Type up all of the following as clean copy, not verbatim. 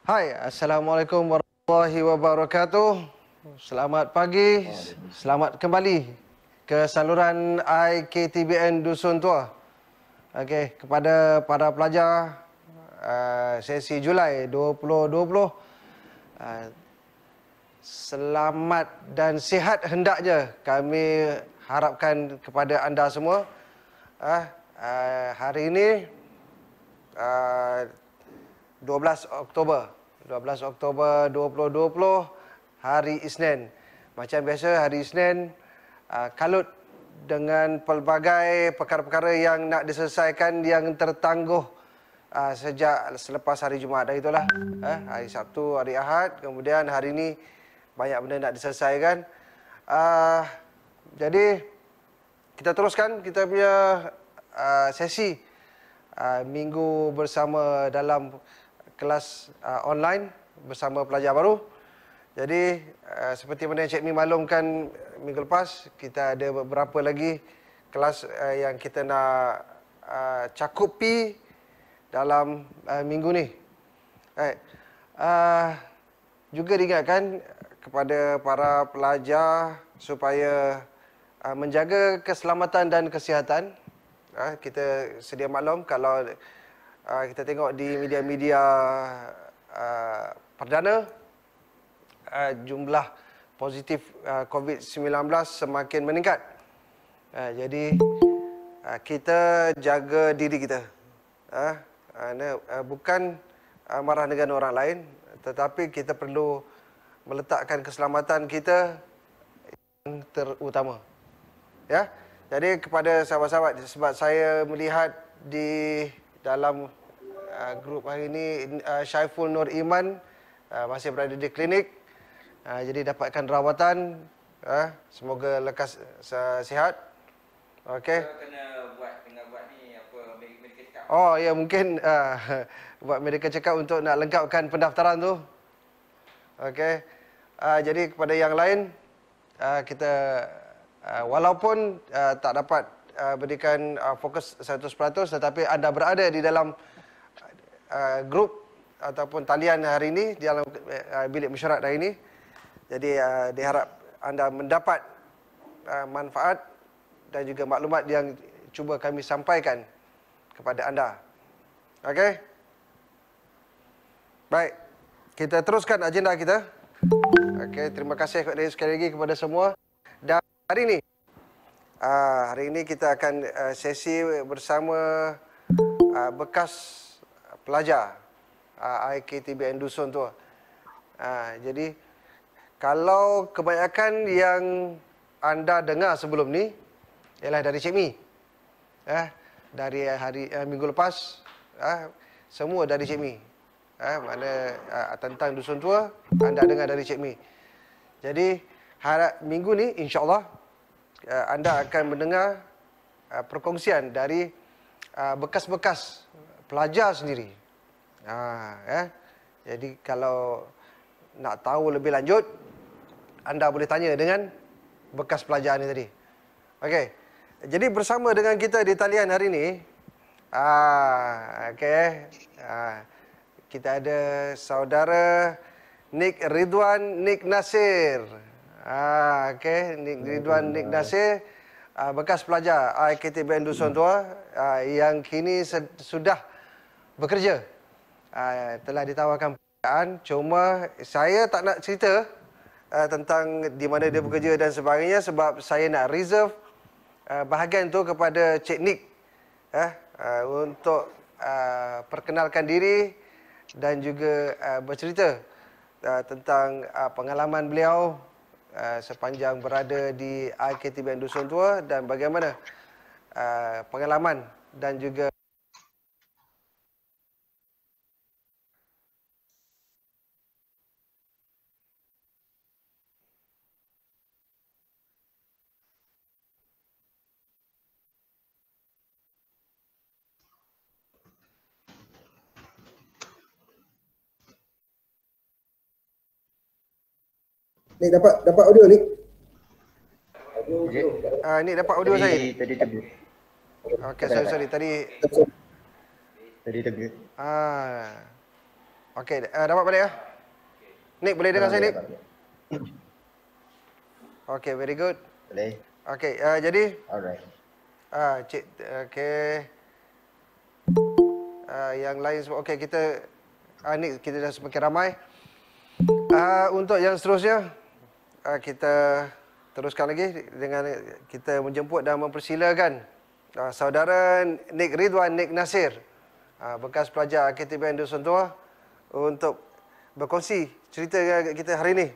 Hai, Assalamualaikum warahmatullahi wabarakatuh. Selamat pagi, selamat kembali ke saluran IKTBN Dusun Tua. Okey, kepada para pelajar sesi Julai 2020, selamat dan sihat hendaknya kami harapkan kepada anda semua. Hari ini 12 Oktober 2020, hari Isnin. Macam biasa hari Isnin kalut dengan pelbagai perkara-perkara yang nak diselesaikan yang tertangguh sejak selepas hari Jumaat dah itulah. Hari Sabtu, hari Ahad, kemudian hari ini banyak benda nak diselesaikan. Jadi kita teruskan kita punya sesi minggu bersama dalam kelas online bersama pelajar baru. Jadi seperti mana Cik Mi maklumkan minggu lepas, kita ada beberapa lagi kelas yang kita nak cakupi dalam minggu ni. Juga diingatkan kepada para pelajar supaya menjaga keselamatan dan kesihatan. Kita sedia maklum kalau kita tengok di media-media perdana, jumlah positif COVID-19 semakin meningkat. Jadi kita jaga diri kita. Bukan marah dengan orang lain, tetapi kita perlu meletakkan keselamatan kita yang terutama. Ya. Jadi kepada sahabat-sahabat, sebab saya melihat di dalam grup hari ini Syaiful Nur Iman masih berada di klinik, jadi dapatkan rawatan. Semoga lekas sihat. Okey. Kena buat ni apa medical check up. Oh ya, mungkin buat medical check up untuk nak lengkapkan pendaftaran tu. Okey. Jadi kepada yang lain, kita walaupun tak dapat berikan fokus 100%, tetapi anda berada di dalam grup ataupun talian hari ini, di dalam bilik mesyuarat hari ini. Jadi diharap anda mendapat manfaat dan juga maklumat yang cuba kami sampaikan kepada anda. Okey? Baik, kita teruskan agenda kita. Okey, terima kasih sekali lagi kepada semua. Dan hari ini kita akan sesi bersama bekas pelajar IKTBN Dusun tu. Jadi kalau kebanyakan yang anda dengar sebelum ni ialah dari Cik Mi. Dari hari minggu lepas, semua dari Cik Mi. Mana tentang Dusun Tua anda dengar dari Cik Mi. Jadi minggu ni insya-Allah anda akan mendengar perkongsian dari bekas-bekas pelajar sendiri. Jadi kalau nak tahu lebih lanjut, anda boleh tanya dengan bekas pelajar ni tadi. Okey. Jadi bersama dengan kita di talian hari ini, kita ada saudara Nik Ridwan Nik Nasir. Nik Ridwan Nik Nasir, bekas pelajar IKTBN Dusun Tua yang kini sudah bekerja. Telah ditawarkan pekerjaan, cuma saya tak nak cerita tentang di mana dia bekerja dan sebagainya sebab saya nak reserve bahagian tu kepada Cik Nik untuk perkenalkan diri dan juga bercerita tentang pengalaman beliau sepanjang berada di IKTBN Dusun Tua dan bagaimana pengalaman dan juga Ni dapat audio ni. ni dapat audio saya. Tadi tegur. Okey, sorry tadi Tadi tegur. Okey, dapat balik ya? Nick, boleh dengar saya, Nick? Dapat. Okey, very good. Boleh. Okey, jadi Alright. cik, okey. Yang lain semua okey, kita ni kita dah semakin ramai. Untuk yang seterusnya kita teruskan lagi dengan kita menjemput dan mempersilakan saudara Nick Ridwan Nick Nasir, bekas pelajar AKTBN Dusun Tua, untuk berkongsi cerita kita hari ini.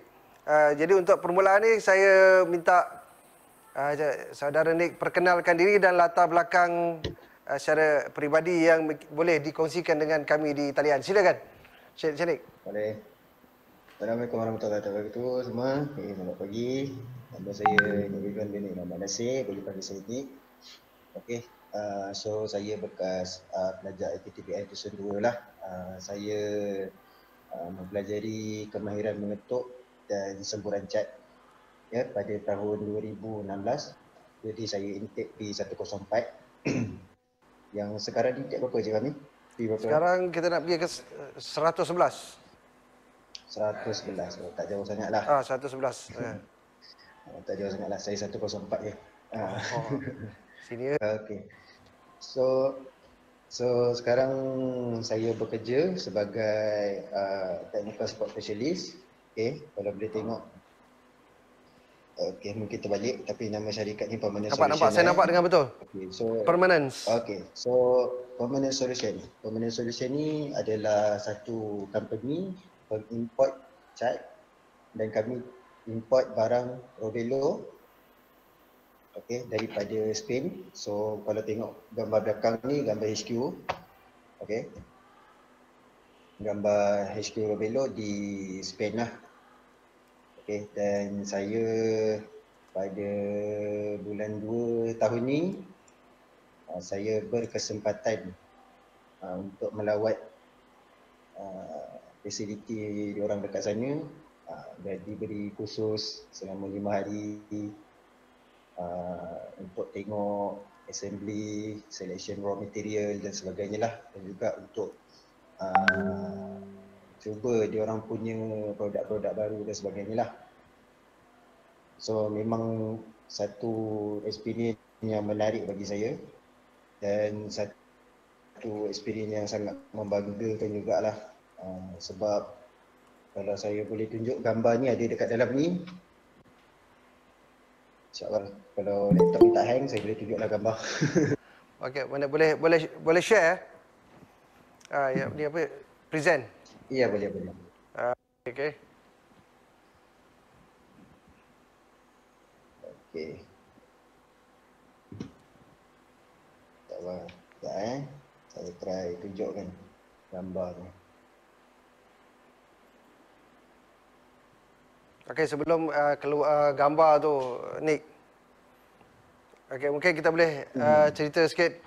Jadi untuk permulaan ni saya minta saudara Nick perkenalkan diri dan latar belakang secara peribadi yang boleh dikongsikan dengan kami di talian. Silakan. Cik Nick. Boleh. Assalamualaikum warahmatullahi wabarakatuh semua. Selamat pagi. Nama saya Ridwan bin Muhammad Nasir, boleh panggil saya Nick. Okey. So saya bekas pelajar AKTBN Dusun 2 lah. Saya mempelajari kemahiran mengetuk dan semburan cat ya pada tahun 2016. Jadi saya intake P104. Yang sekarang intake berapa je kami? Sekarang kita nak pergi ke 111. 111. Oh, tak jauh sangat lah. 111. Tak jauh sangat lah. Saya 104 je. Senior. Okey. So sekarang saya bekerja sebagai technical support specialist. Okey, kalau boleh tengok. Okey, mungkin terbalik tapi nama syarikat ni Permanent Solution. Nampak, saya nampak dengan betul. Okey, so Permanence. Okey, so Permanent Solution. Permanent Solution ni adalah satu company pengimport cat dan kami import barang Robelo daripada Spain. So kalau tengok gambar belakang ni gambar HQ. Okey. Gambar HQ Robelo di Spain lah. Okey, dan saya pada bulan 2 tahun ni saya berkesempatan untuk melawat fasiliti diorang dekat sana, dan diberi kursus selama 5 hari untuk tengok assembly, selection raw material dan sebagainya lah, dan juga untuk cuba diorang punya produk-produk baru dan sebagainya lah. So memang satu experience yang menarik bagi saya dan satu experience yang sangat membanggakan jugalah. Sebab kalau saya boleh tunjuk gambar ni ada dekat dalam ni, InsyaAllah kalau laptop ni tak hang saya boleh tunjuklah gambar. Okey, mana boleh share? Ya, ni apa? Present. Ya, boleh. Okey. Okey. Tak apa. Saya try tunjukkan gambar ni. Okey, sebelum keluar gambar tu, Nick. Okey, mungkin kita boleh cerita sikit.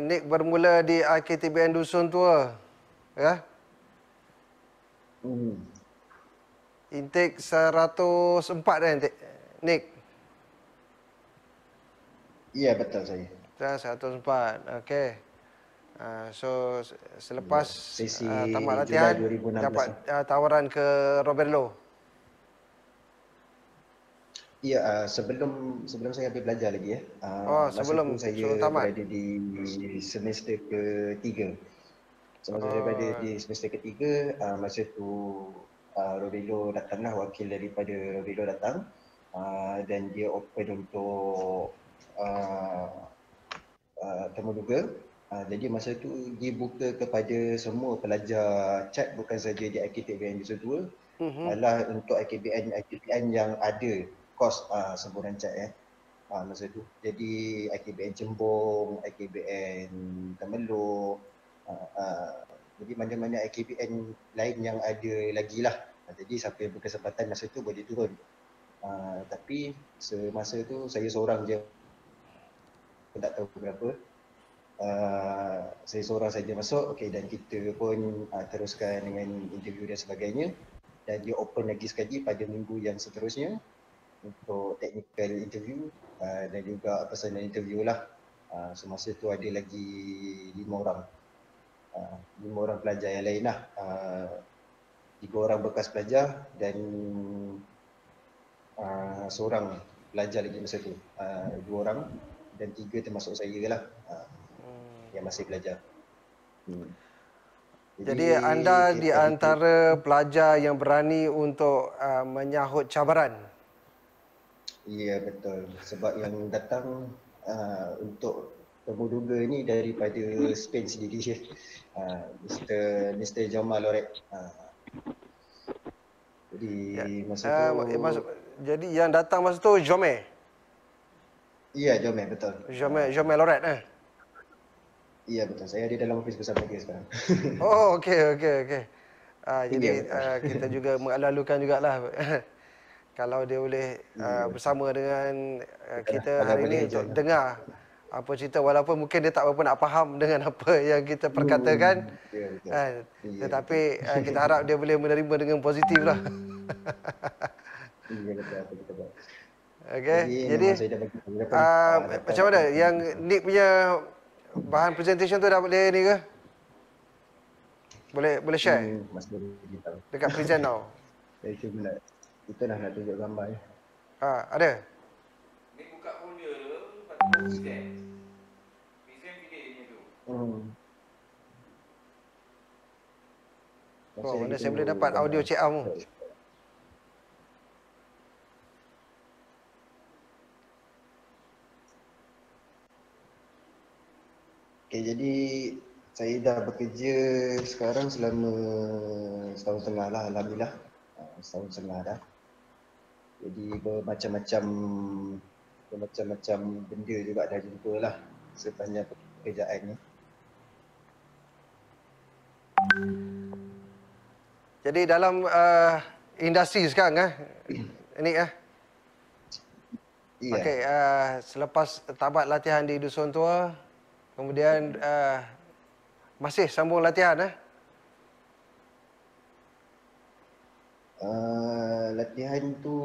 Nick bermula di AKTBN Dusun Tua, ya? Intake 104 kan, Nick? Ya, betul saya. 104, okey. So selepas Sesi tamat Julai latihan 2016 dapat tawaran ke Roberlo. Ya, sebelum saya ambil belajar lagi ya. Sebelum masa tu saya tamat. berada di semester ketiga. Semasa saya berada di semester ketiga, masa tu Roberlo datanglah, wakil daripada Roberlo datang, dan dia open untuk temuduga. Jadi masa tu dibuka kepada semua pelajar cat, bukan saja di AKTBN Dusun 2, malah untuk AKTBN yang ada kos semburan cat ya. Masa tu. Jadi AKBN Cembung, AKBN Temeluk, jadi mana-mana AKBN lain yang ada lagi lah. Jadi siapa yang berkesempatan masa tu boleh turun. Tapi semasa tu saya seorang je, aku tak tahu berapa. Saya seorang saja masuk, okey, dan kita pun teruskan dengan interview dan sebagainya. Dan dia open lagi sekali pada minggu yang seterusnya untuk technical interview dan juga personal interview lah. Semasa tu ada lagi 5 orang. 5 orang pelajar yang lain lah. 3 orang bekas pelajar dan seorang pelajar lagi masa tu. 2 orang dan 3 termasuk saya lah yang masih belajar. Jadi anda di antara pelajar yang berani untuk menyahut cabaran. Ya, betul. Sebab yang datang untuk temuduga ni daripada Spain sendiri, Mr. Jaume Lloret. Jadi masa tu jadi yang datang masa tu Jaume. iya, Jaume, betul. Jaume Lloret Iya, betul. Saya ada dalam office bersama dia sekarang. Oh, okey. Jadi Ya, kita juga mengalu-alukan jugalah. Kalau dia boleh iya. bersama dengan kita Kalau hari boleh ini untuk join. dengar apa cerita, walaupun mungkin dia tak berapa nak faham dengan apa yang kita perkatakan. Ya, betul. Iya, Tetapi betul. kita harap dia boleh menerima dengan positif lah. Iya, betul. Betul, betul. Okey. Memang Jadi saya dah bagi beberapa macam mana yang Nick punya bahan presentation tu dah boleh ni ke? Boleh share masih boleh beritahu. dekat present now. Saya cuba kita nak tunjuk gambar ya. Ada. Ni buka folder tu, lepas tu present. Present pilih ni tu. Mana saya boleh dapat audio Cik Am tu? Okay, jadi saya dah bekerja sekarang selama setahun setengah lah, alhamdulillah. Setahun setengah dah. Jadi bermacam-macam benda juga dah jumpa lah sepanjang pekerjaan ni. Jadi dalam industri sekarang Nick Iya. Okey, selepas tamat latihan di Dusun Tua, kemudian masih sambung latihan Latihan tu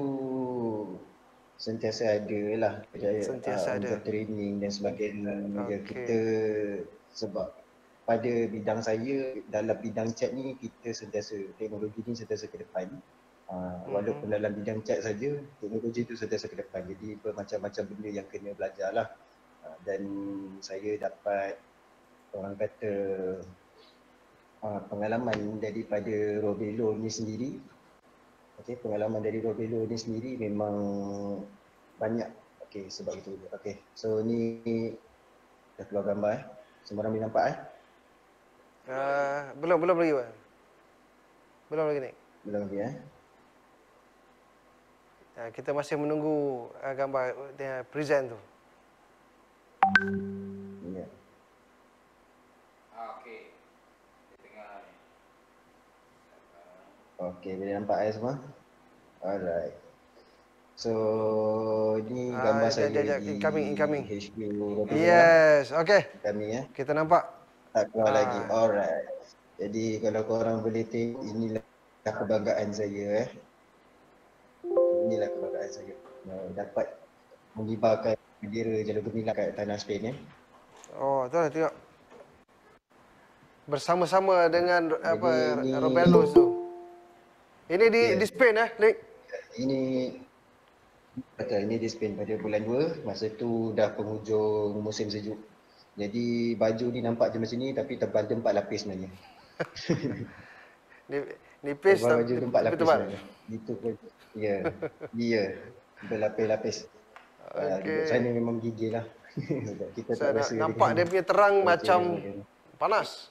sentiasa ada lah. Sentiasa ada. Untuk training dan sebagainya. Okey. Kita sebab pada bidang saya, dalam bidang chat ni kita sentiasa, teknologi ni sentiasa ke depan. Walaupun dalam bidang chat saja, teknologi tu sentiasa ke depan. Jadi bermacam-macam benda yang kena belajar lah. Dan saya dapat orang kata pengalaman daripada Robelo ni sendiri. Okey, pengalaman dari Robelo ni sendiri memang banyak. Okey, sebab itu. Okey, so ni dah keluar gambar Semua orang boleh nampak Belum lagi, Wan. Belum lagi, Nick. Belum lagi Kita masih menunggu gambar present tu. Ya. Okey. Saya tengah ni. Okey, boleh nampak semua? Alright. So, ni gambar saya di incoming. HQ Robelo. Yes, okey. Kami Kita nampak. tak keluar lagi. Alright. Jadi kalau korang boleh tengok, inilah kebanggaan saya Inilah kebanggaan saya. Dapat mengibarkan bendera Jalur Gemilang kat tanah Spain Oh, tu lah tengok. Bersama-sama dengan ini, Robelo tu. Ini di Spain Nick. Ini betul, ini di Spain pada bulan 2. Masa tu dah penghujung musim sejuk. Jadi baju ni nampak je macam ni tapi tebal dia 4 lapis sebenarnya. Nipis tebal baju tu 4 lapis tebal. sebenarnya. Itu pun dia berlapis-lapis. Okey. Sana memang gigil lah. Kita tak rasa nampak dia punya terang macam panas.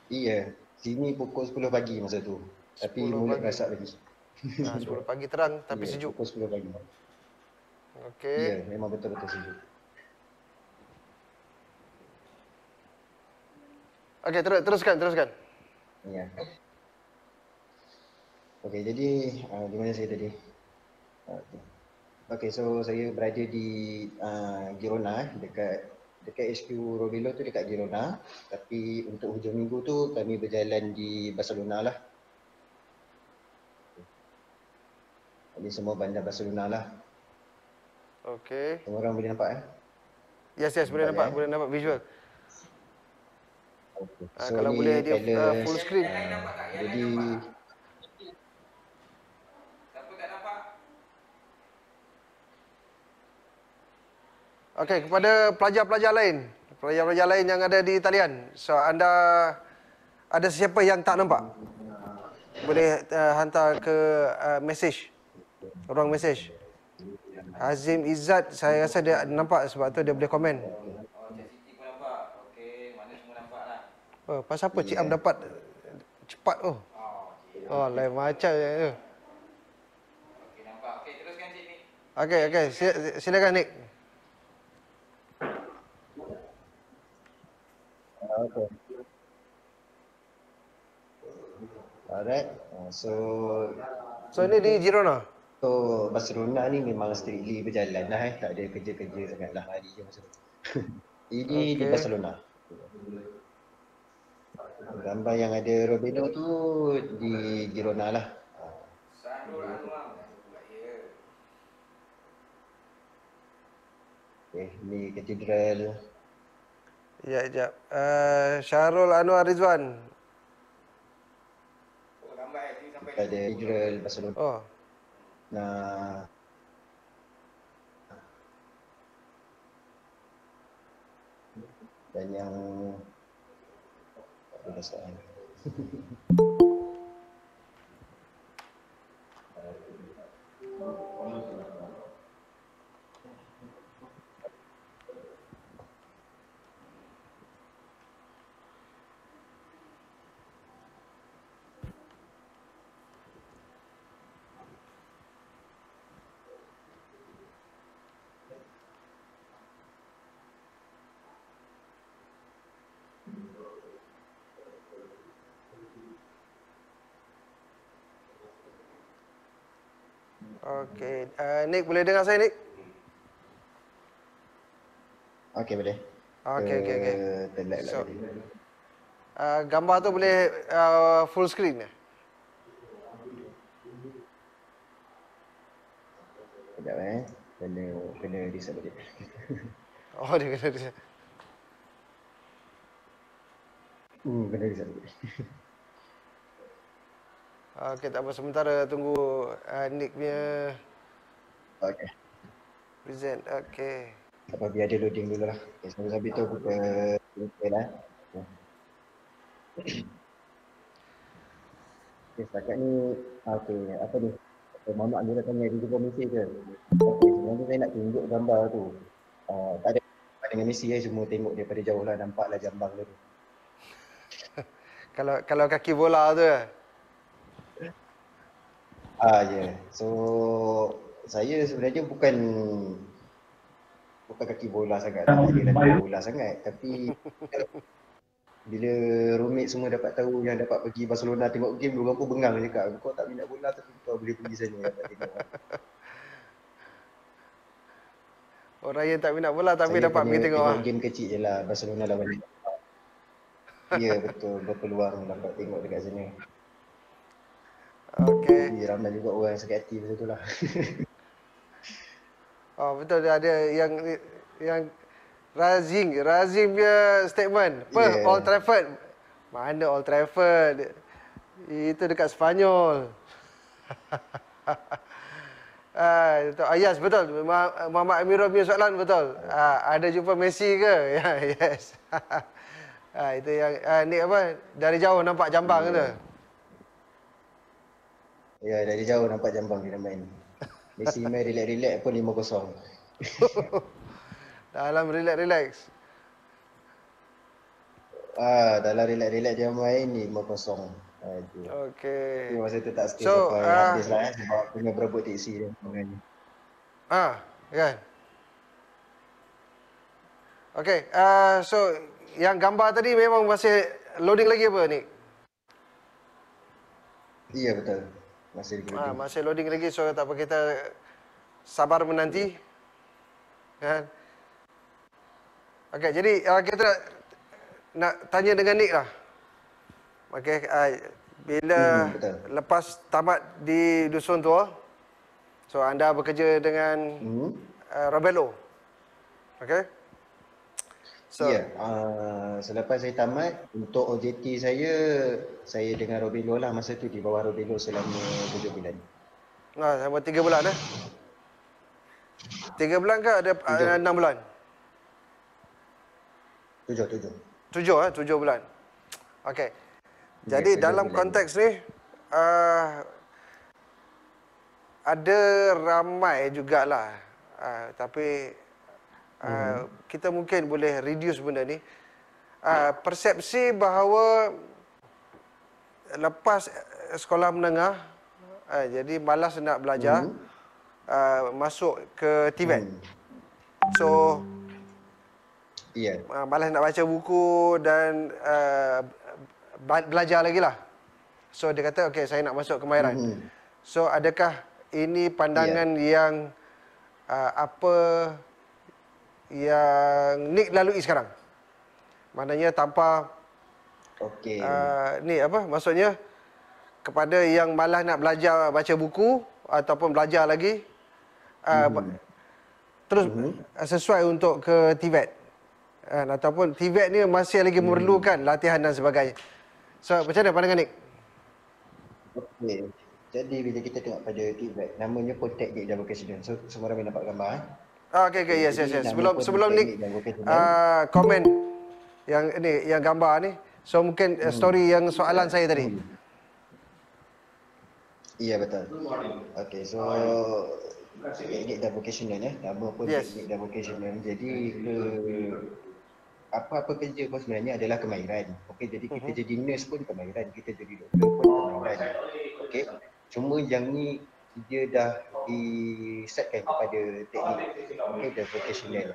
Iya, sini pukul 10 pagi masa tu. Tapi mulut rasak lagi. 10 pagi terang tapi sejuk. Pukul 10 pagi. Okey. Ya, memang betul-betul sejuk. Okey, teruskan. Ya. Okey, jadi di mana saya tadi? Okey, so saya berada di Girona, dekat HQ Robelo tu dekat Girona. Tapi untuk hujung minggu tu kami berjalan di Barcelona lah. Jadi semua bandar Barcelona lah. Okey. Semua orang boleh nampak Yes, boleh nampak visual. Okay. Kalau ni boleh dia palace. full screen. Yang lain nampak tak? Yang Jadi lain nampak tak? Siapa tak nampak? Okey, kepada pelajar-pelajar lain yang ada di talian. So anda ada siapa yang tak nampak? Boleh hantar ke message. Ruang message. Hazim Izzat, saya rasa dia nampak sebab tu dia boleh komen. Oh, Cik Siti pun nampak. Okey, mana semua nampak lah. Oh, pasal apa Cik Am dapat cepat tu? Oh, Cik. Oh, lain macam je tu. Okey, nampak. Okey, teruskan Cik ni. Okey, silakan Nick. Okay. Alright. So ini di Girona. So Barcelona ni memang strictly berjalan lah tak ada kerja-kerja sangatlah hari je masa tu. Ini di Okey. Barcelona. Gambar yang ada Robinho tu di Girona lah. Syahrul Anwar. Ya. Okay, ni katedral. Ya, sekejap. Syahrul Anwar Rizwan. Oh, lambat ni sampai Ada katedral Barcelona. Oh, Nah, dan yang tak ada soal. okey. Nick, boleh dengar saya, Nick? Okey, boleh. Okey. Terlihat lah So, tadi. gambar tu boleh full screen ya? Sekejap kena reset balik. Oh, dia kena dia. Kena reset balik. Okey, tak apa. Sementara tunggu Nick punya Okey. present. Okey. Apa biar dia loading dulu lah. Okay, sambil-sambil tu buka lah. Okay, setakat ni, okay, apa ni? Mamak dia tanya dia jumpa Messi ke? Okay, sebenarnya saya nak tunjuk gambar tu. Tak ada dengan Messi cuma tengok daripada jauh lah, nampaklah jambang dia tu. Kalau kaki bola tu ya. Ya. So, saya sebenarnya bukan kaki bola sangat, tak ada lagi bola sangat. Tapi bila roommate semua dapat tahu yang dapat pergi Barcelona tengok game, diorang pun bengang cakap, kau tak minat bola tapi kau boleh pergi sana dapat tengok. Orang yang tak minat bola tapi Saya dapat pergi tengok ah. game kecil je lah, Barcelona lawan. Ya, betul, berpeluang dapat tengok dekat sana. Okey. Jadi ramai juga orang yang sakit hati macam tu lah. Oh, betul dia ada yang Razim punya statement. Apa? Yeah. Old Trafford. Mana Old Trafford? Itu dekat Spanyol. Yes, betul. Muhammad Amirul punya soalan betul. Ada jumpa Messi ke? Ya, yes. Itu yang ni apa? Dari jauh nampak jambang tu. Ya, dari jauh nampak jambang dia main. Messi main relax-relax pun 5-0. Dalam relax. Dalam relax-relax dia main 5-0. Okey. Tapi masa tu tak stay So, sampai habis lah sebab kena berebut teksi dia. Kan? Okey, so yang gambar tadi memang masih loading lagi apa ni? Iya betul. Masih loading. Masih loading lagi, so tak apa, kita sabar menanti. Kan? Okey, jadi kita nak tanya dengan Nick lah. Okey, bila lepas tamat di Dusun Tua, so anda bekerja dengan Robelo. Okey. Ya, selepas saya tamat, untuk OJT saya dengan Robelo lah masa tu di bawah Robelo selama 7 bulan. Sama 3 bulan 3 bulan ke ada 6 bulan? 7. 7 bulan. Okey. Ya, Jadi 7 dalam bulan. konteks ni ada ramai jugalah tapi kita mungkin boleh reduce benda ni. Persepsi bahawa lepas sekolah menengah jadi malas nak belajar, masuk ke TVET. So Ya. malas nak baca buku dan belajar lagi lah. So dia kata okey saya nak masuk kemahiran. So adakah ini pandangan yang apa yang Nick lalui sekarang? Maknanya tanpa Okey. ni apa maksudnya kepada yang malas nak belajar baca buku ataupun belajar lagi terus sesuai untuk ke TVET. Ataupun TVET ni masih lagi memerlukan latihan dan sebagainya. So macam mana pandangan Nick? Okey. Jadi bila kita tengok pada TVET, namanya pun teknik dan vocational. So semua orang nampak gambar Okey yes. Jadi Sebelum Nick teknik dan vocational. komen yang gambar ni. So mungkin story yang soalan saya tadi. Iya betul. Okey, so teknik dan vocational nama pun teknik dan vocational. Jadi apa-apa kerja pun sebenarnya adalah kemahiran. Okey, jadi kita jadi nurse pun kemahiran, kita jadi doktor pun kemahiran. Okey. Cuma yang ni dia dah disetkan kepada teknik dan vocational.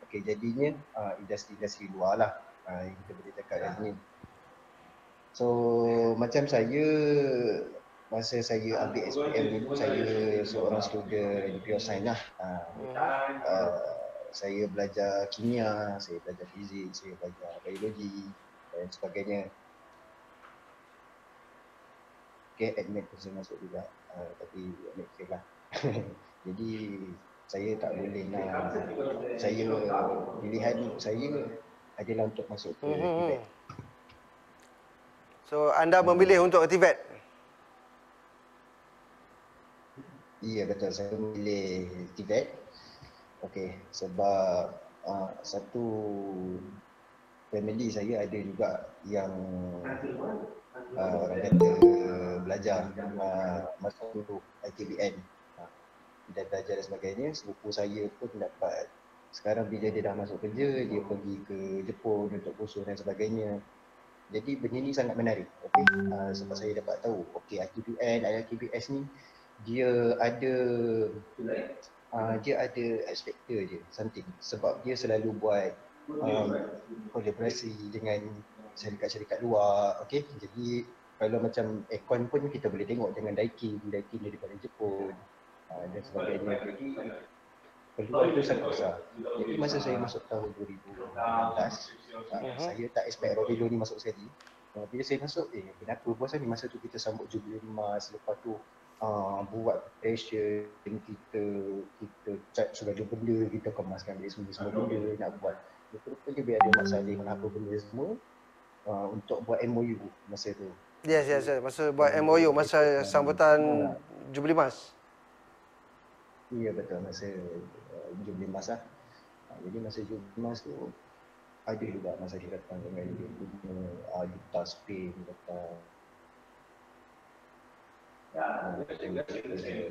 Okey, jadinya industri luar lah yang kita boleh cakap kat sini. So macam saya masa saya ambil SPM dulu, saya seorang student pure science lah. Saya belajar kimia, saya belajar fizik, saya belajar biologi dan sebagainya. Okay, admit pun saya masuk juga, tapi admit fail lah. Jadi saya tak boleh nak, pilihan saya adalah untuk masuk ke TVET. So anda memilih untuk TVET? Iya betul, saya memilih TVET. Okey, sebab satu family saya ada juga yang orang kata belajar masuk dulu IKBN dan belajar dan sebagainya. Sepupu saya pun dapat, sekarang bila dia dah masuk kerja, dia pergi ke Jepun untuk kursus dan sebagainya. Jadi benda ni sangat menarik. Okey, sebab saya dapat tahu okey IKBN, IKBS ni dia ada X factor je, something. Sebab dia selalu buat kolaborasi dengan syarikat-syarikat luar. Okey, jadi kalau macam aircon pun kita boleh tengok dengan Daikin daripada Jepun dan sebagainya. Jadi peluang tu sangat besar. Jadi masa saya masuk tahun 2016, saya tak expect Robelo ni masuk sekali. Bila saya masuk, kenapa bosan ni, masa tu kita sambut Jubilee Emas, lepas tu buat passion, kita cat segala benda, kita kemaskan dia semua benda nak buat. Rupanya dia ada Mak Saleh apa benda semua untuk buat MOU masa tu. Yes. Masa buat MOU, masa sambutan Jubilee Emas. Iya betul, masa Jubilee Emas lah. Jadi masa Jubilee Emas tu ada juga masa dia datang dengan dia punya duta Spain datang.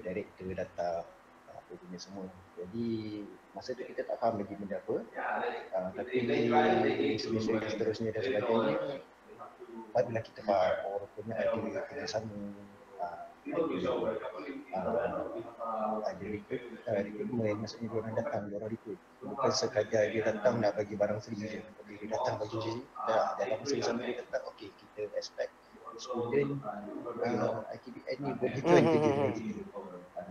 Director datang, apa punya semua. Jadi masa tu kita tak faham lagi benda apa. Tapi seterusnya dan sebagainya, barulah kita faham rupanya ada kerjasama, ada recruitment. Maksudnya diorang datang, diorang recruit. Bukan sekadar dia datang nak bagi barang free je. Dia datang bagi je. Dalam masa yang sama dia datang, okey kita expect student IKBN ni boleh join kerja dengan kita.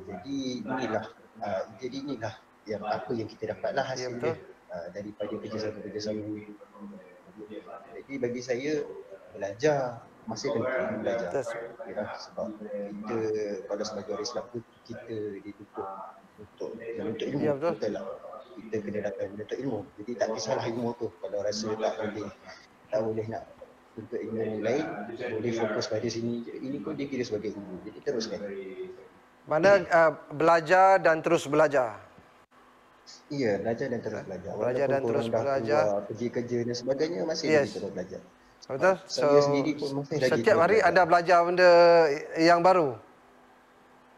Jadi inilah yang apa yang kita dapatlah hasil dia daripada kerjasama. Jadi bagi saya belajar masih penting belajar. Sebab kita kalau sebagai orang Islam tu kita dituntut untuk menuntut ilmu. Ya, betul. Betul lah. Kita kena datang menuntut ilmu. Jadi tak kisahlah ilmu tu. Kalau rasa tak boleh nak tuntut ilmu lain, boleh fokus pada sini. Ini pun dia kira sebagai ilmu. Jadi teruskan. Mana belajar dan terus belajar. Iya, belajar dan terus belajar. Belajar Walaupun dan korang terus dah belajar. keluar pergi kerja dan sebagainya, masih Yes. lagi terus belajar. Betul? Saya sendiri pun masih lagi setiap terus hari belajar. anda belajar benda yang baru.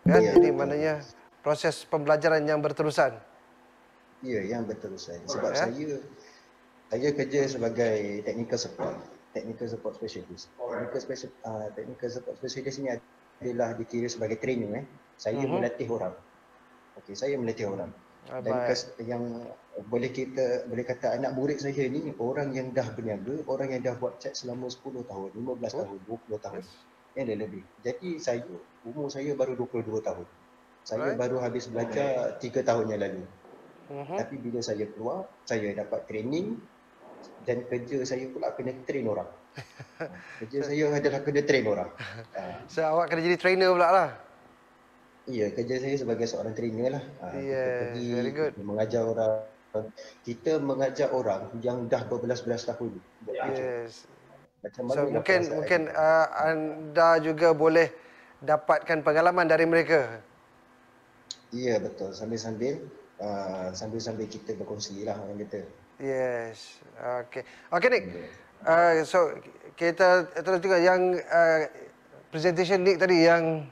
Kan? Ya, Jadi betul. maknanya proses pembelajaran yang berterusan. Ya, yang berterusan. Sebab Ya. saya kerja sebagai technical support specialist. Technical support specialist ni adalah dikira sebagai trainer. Saya melatih orang. Okey, saya melatih orang. Dan yang boleh kata anak murid saya ni orang yang dah berniaga, orang yang dah buat chat selama 10 tahun, 15 tahun, 20 tahun. Yang lebih. Jadi umur saya baru 22 tahun. Saya baru habis belajar 3 tahun yang lalu. Tapi bila saya keluar, saya dapat training dan kerja saya pula kena train orang. Kerja saya adalah kena train orang. So awak kena jadi trainer pula lah. Ya, kerja saya sebagai seorang trainer lah. Kita pergi, very good. kita mengajar orang. Kita mengajar orang yang dah berbelas-belas tahun buat kerja. Yes. Macam So mana mungkin anda juga boleh dapatkan pengalaman dari mereka. Ya, betul. Sambil-sambil kita berkongsi lah orang kata. Yes. Okay. Okay, Nick. So kita terus juga yang presentation Nick tadi yang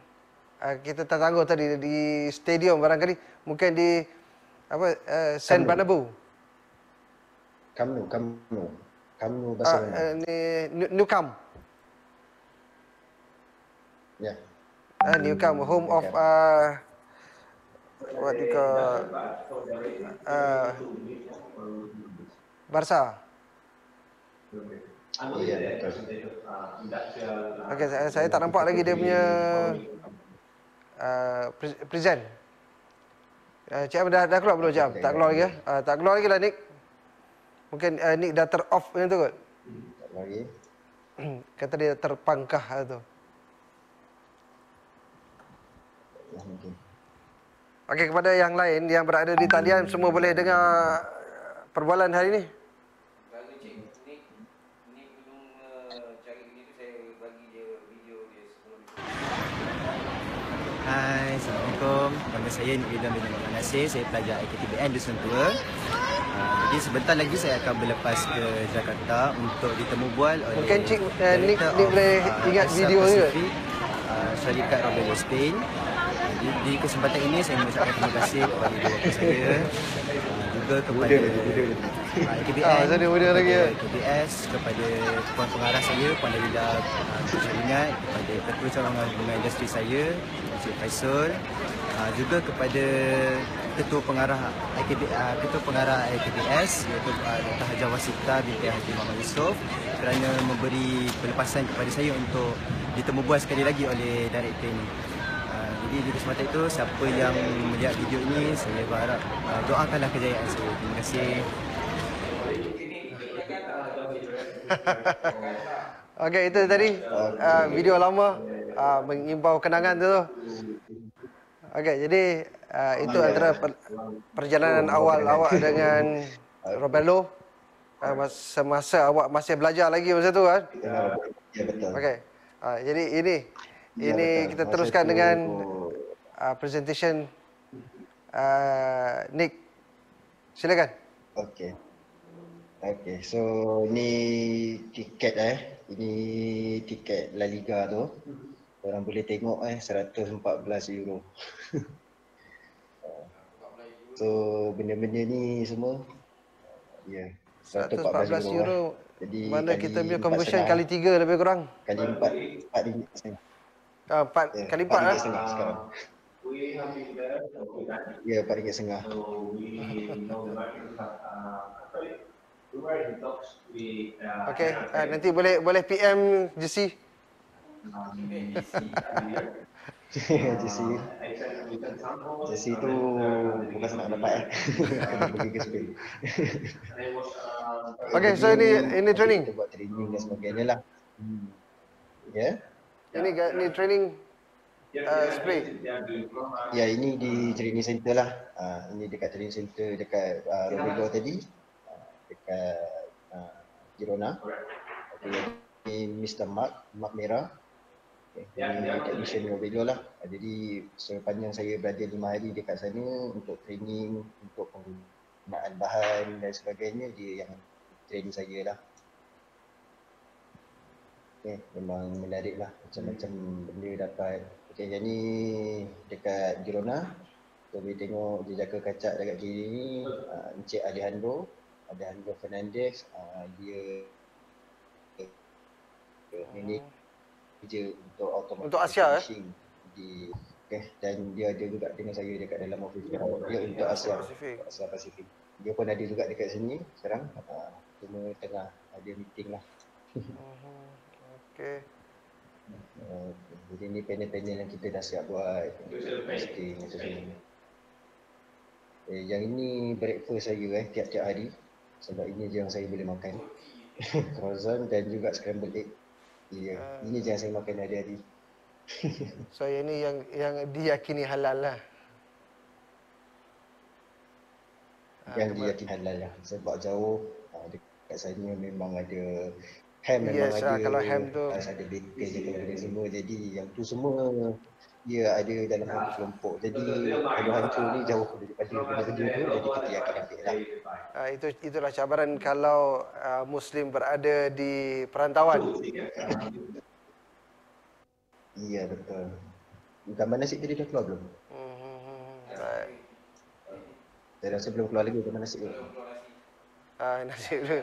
kita tertangguh tadi di stadium barangkali mungkin di San Bernabeu. Camp Nou Barcelona. Nou Camp. Ya. Nou Camp, home of what you call Barca. Ya, betul. Okay, saya tak nampak lagi dia punya present. Cik dah keluar belum jam? Tak keluar lagi. Tak keluar lagi lah Nick. Mungkin Nick dah ter-off macam tu kot. Tak lagi. Kata dia terpangkah tu. Ya, mungkin. Okey, kepada yang lain yang berada di talian semua boleh dengar perbualan hari ini. Kalau cik ni belum cari video tu, saya bagi dia video dia sebelum itu. Hai, Assalamualaikum. Nama saya Nik William bin Muhammad Nasir. Saya pelajar IKTBN Dusun Tua. Jadi sebentar lagi saya akan berlepas ke Jakarta untuk ditemu bual oleh Mungkin Cik Nick boleh ingat video ni ke? Syarikat Robert Spain. Di kesempatan ini saya mengucapkan terima kasih kepada ibu bapa saya, juga kepada IKBN, KBS, kepada Puan Pengarah saya, Puan Dalila Syarikat, kepada Ketua Cawangan Bunga Industri saya, Encik Faisal, juga kepada Ketua Pengarah IKBS iaitu Dr. Hajar Wasita binti Haji Muhammad Yusof kerana memberi pelepasan kepada saya untuk ditemu bual sekali lagi oleh director ini. Jadi di kesempatan itu, siapa yang melihat video ini, saya berharap doakanlah kejayaan saya. Terima kasih. Okey, itu tadi video lama mengimbau kenangan tu. Okey, jadi itu antara perjalanan awal awak dengan Roberto semasa awak masih belajar lagi masa tu kan? Ya, betul. Okey. Jadi ini kita Masa teruskan tu, dengan presentation Nick. Silakan. Okey. So ni tiket Ini tiket La Liga tu. Korang boleh tengok 114 euro. So benda-benda ni semua ya 114 euro. Jadi mana kita punya conversion 4,5. kali 3 lebih kurang. Kali 4 ringgit setengah. 4 kali 4 lah. RM4.5 sekarang. Ya, RM4.5. Okey, nanti boleh PM JC. JC tu bukan senang dapat kena pergi ke Spain. Okey, so ini training. Kita buat training dan sebagainya lah. Ya. Ini training. spray? Ya, ini di training center lah. Ini dekat training center dekat Robelo tadi. Dekat Girona. Okay, ini Mr. Mark Merah. Okay, ini technician Robelo lah. Jadi sepanjang saya berada 5 hari dekat sana untuk training, untuk penggunaan bahan dan sebagainya, dia yang training saya lah. Okay, memang menarik lah, macam-macam benda dapat. Okay, yang ni dekat Girona. So, boleh tengok jejaka kacak dekat kiri ni, Encik Alejandro Fernandez. Dia ini kerja untuk automatic Untuk Asia, finishing di dan dia ada juga dengan saya dekat dalam office dia untuk Asia Pasifik. Dia pun ada juga dekat sini sekarang. Cuma tengah ada meeting lah. Okey. Jadi ni panel-panel yang kita dah siap buat testing macam ni. Yang ini breakfast saya tiap-tiap hari, sebab ini je yang saya boleh makan. Croissant dan juga scrambled egg. Ini je yang saya makan hari-hari. So ini yang diyakini halal lah. Yang diyakini halal lah. Sebab jauh dekat sana memang ada ham, memang ada. Kalau ham tu ada bacon dan semua. Jadi yang tu semua dia ada dalam kelompok. Jadi kalau hancur ni jauh daripada benda tu, jadi kita yakin ambil lah. Itulah cabaran kalau Muslim berada di perantauan. Iya, betul. Gambar nasi tadi dah keluar belum? Baik. Saya rasa belum keluar lagi gambar nasi tu. Nasi dulu.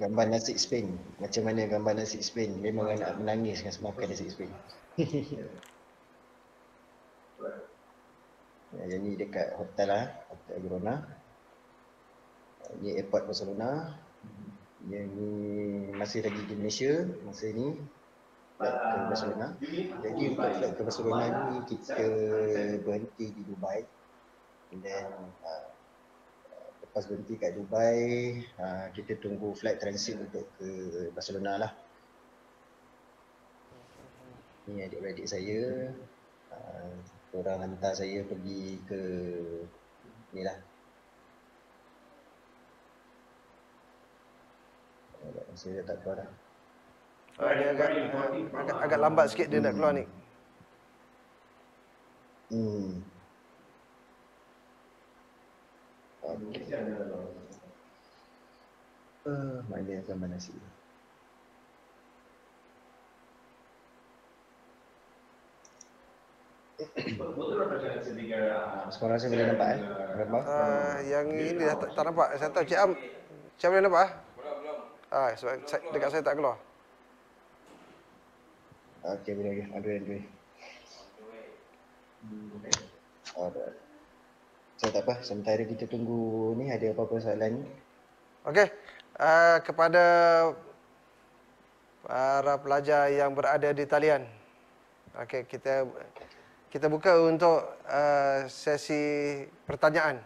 Gambar nasi Spain. Macam mana gambar nasi Spain? Memang nak menangis kan semakan nasi Spain. Yang ni dekat hotel lah, Hotel Girona. Ni airport Barcelona. Yang ni masih lagi di Malaysia masa ni, flight ke Barcelona. Jadi untuk flight ke Barcelona ni kita berhenti di Dubai. And then lepas berhenti kat Dubai, kita tunggu flight transit untuk ke Barcelona lah. Ni adik-beradik saya, orang hantar saya pergi ke ni lah. Saya tak keluar dah. Dia agak lambat sikit dia nak keluar ni. Mana gambar nasi? Sekarang saya boleh nampak gambar? Yang ini dah tak nampak. Saya tahu Cik Am. Cik boleh nampak? Sebab dekat saya tak keluar. Okey, boleh. Android. Alright. So tak apa, sementara kita tunggu ni ada apa-apa soalan ni. Okey. Kepada para pelajar yang berada di talian. Okey, kita buka untuk sesi pertanyaan.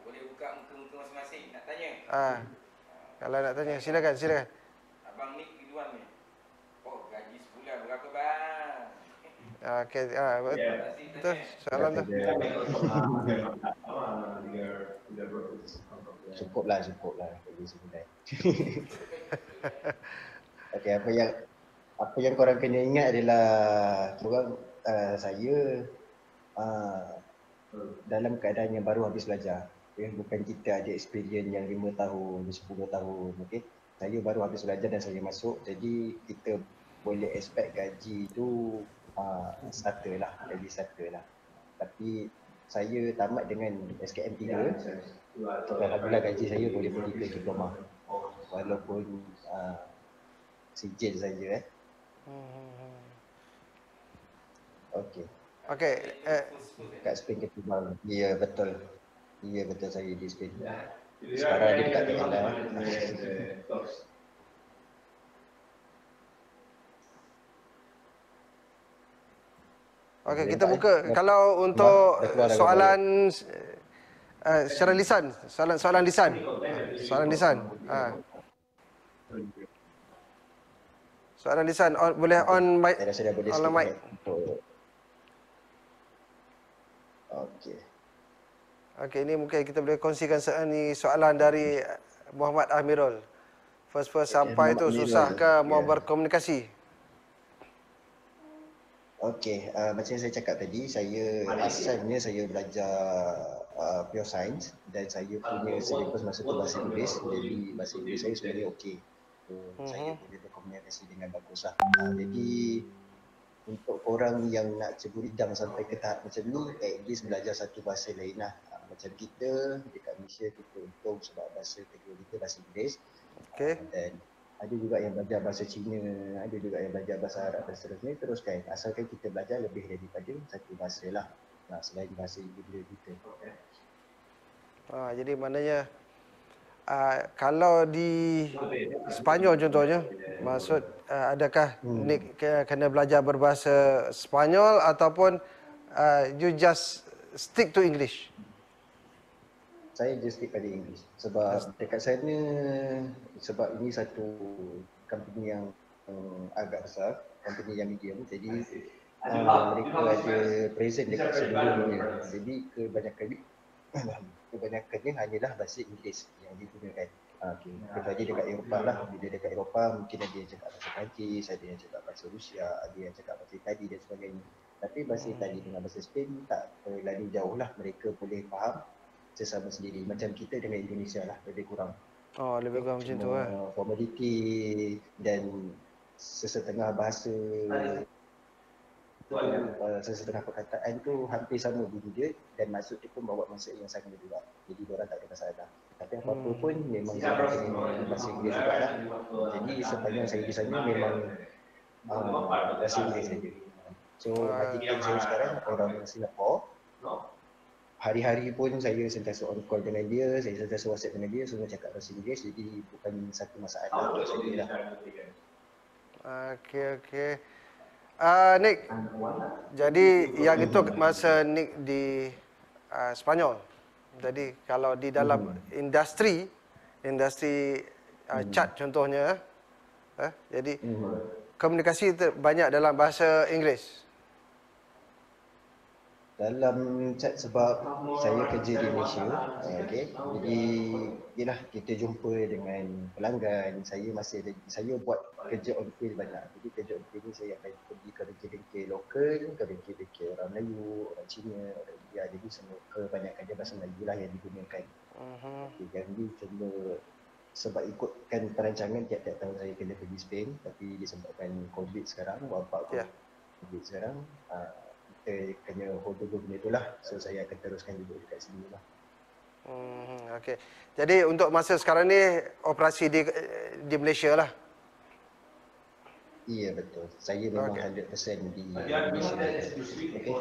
Boleh buka muka-muka masing-masing nak tanya. Kalau nak tanya silakan. Abang Nick Ridwan ni. Oh, gaji sebulan berapa bang? Okey, betul soalan tu. Cukup lah gaji sebulan. Okey, apa yang korang kena ingat adalah korang saya dalam keadaan yang baru habis belajar. Bukan kita ada experience yang 5 tahun, 10 tahun. Okay? Saya baru habis belajar dan saya masuk. Jadi kita boleh expect gaji tu starter lah. Tapi saya tamat dengan SKM 3. Alhamdulillah gaji saya boleh pergi ke diploma. Walaupun sijil saja. Okey. Kat Spain kita bang. Ya betul. Ya betul, saya di Spain. Sekarang dia dekat KL lah. Okey, kita buka. Kalau untuk soalan secara lisan, soalan lisan. Soalan lisan boleh on mic. Saya rasa dah boleh On skip mic. untuk. Okey. Okey, ini mungkin kita boleh kongsikan ni soalan dari Muhammad Amirul. First sampai tu Muhammad susah Amirul, ke mau ya. berkomunikasi? Okey, macam yang saya cakap tadi, saya asalnya saya belajar pure science dan saya punya syllabus masa tu bahasa Inggeris, jadi bahasa Inggeris saya sebenarnya okey. So, saya boleh berkomunikasi dengan bagus lah. Jadi untuk orang yang nak ceburi bidang sampai ke tahap macam ni, at least belajar satu bahasa lain lah. Macam kita dekat Malaysia, kita untung sebab bahasa kedua kita bahasa Inggeris. Okey. Dan ada juga yang belajar bahasa Cina, ada juga yang belajar bahasa Arab dan seterusnya. Teruskan, asalkan kita belajar lebih daripada satu bahasa lah. Selain bahasa ibu kita. Jadi maknanya kalau di Sepanyol contohnya, maksud adakah Nick kena belajar berbahasa Sepanyol ataupun you just stick to English? Saya just stick pada English sebab dekat sana, sebab ini satu company yang agak besar, company yang medium, jadi mereka ada present dekat seluruh dunia. Jadi kebanyakannya hanyalah bahasa Inggeris yang digunakan. Kecuali dekat Eropah lah, bila dekat Eropah mungkin ada yang cakap bahasa Perancis, ada yang cakap bahasa Rusia, ada yang cakap bahasa Itali dan sebagainya. Tapi bahasa Itali dengan bahasa Spain tak terlalu jauh lah, mereka boleh faham sesama sendiri. Macam kita dengan Indonesia lah, lebih kurang. Lebih kurang macam tu Formality dan sesetengah bahasa, sesetengah perkataan tu hampir sama bunyi dia dan maksud dia pun bawa maksud yang sama juga. Jadi diorang tak ada masalah. Tapi apa-apa pun memang dengan bahasa Inggeris juga lah. Jadi sepanjang saya di sana memang bahasa Inggeris saja. So adik saya sekarang orang Singapura. Hari-hari pun saya sentiasa on call dengan dia, saya sentiasa WhatsApp dengan dia, semua cakap bahasa Inggeris, jadi bukan satu masalah untuk saya lah. Okey. Nick, jadi yang itu masa Nick di Sepanyol. Jadi kalau di dalam industri cat contohnya, jadi komunikasi banyak dalam bahasa Inggeris. Dalam chat sebab saya kerja di Malaysia, jadi yalah kita jumpa dengan pelanggan, saya buat kerja on field banyak. Jadi kerja on field ni saya akan pergi ke bengkel-bengkel lokal, ke bengkel-bengkel orang Melayu, orang Cina, orang India, jadi semua kebanyakan dia bahasa Melayu lah yang digunakan. Jadi cuma sebab ikutkan perancangan tiap-tiap tahun saya kena pergi Spain, tapi disebabkan COVID sekarang, wabak COVID sekarang, kita kena hold over benda tu lah. So saya akan teruskan duduk dekat sini lah. Okey. Jadi untuk masa sekarang ni operasi di Malaysia lah. Ya betul. Saya memang 100% di Malaysia.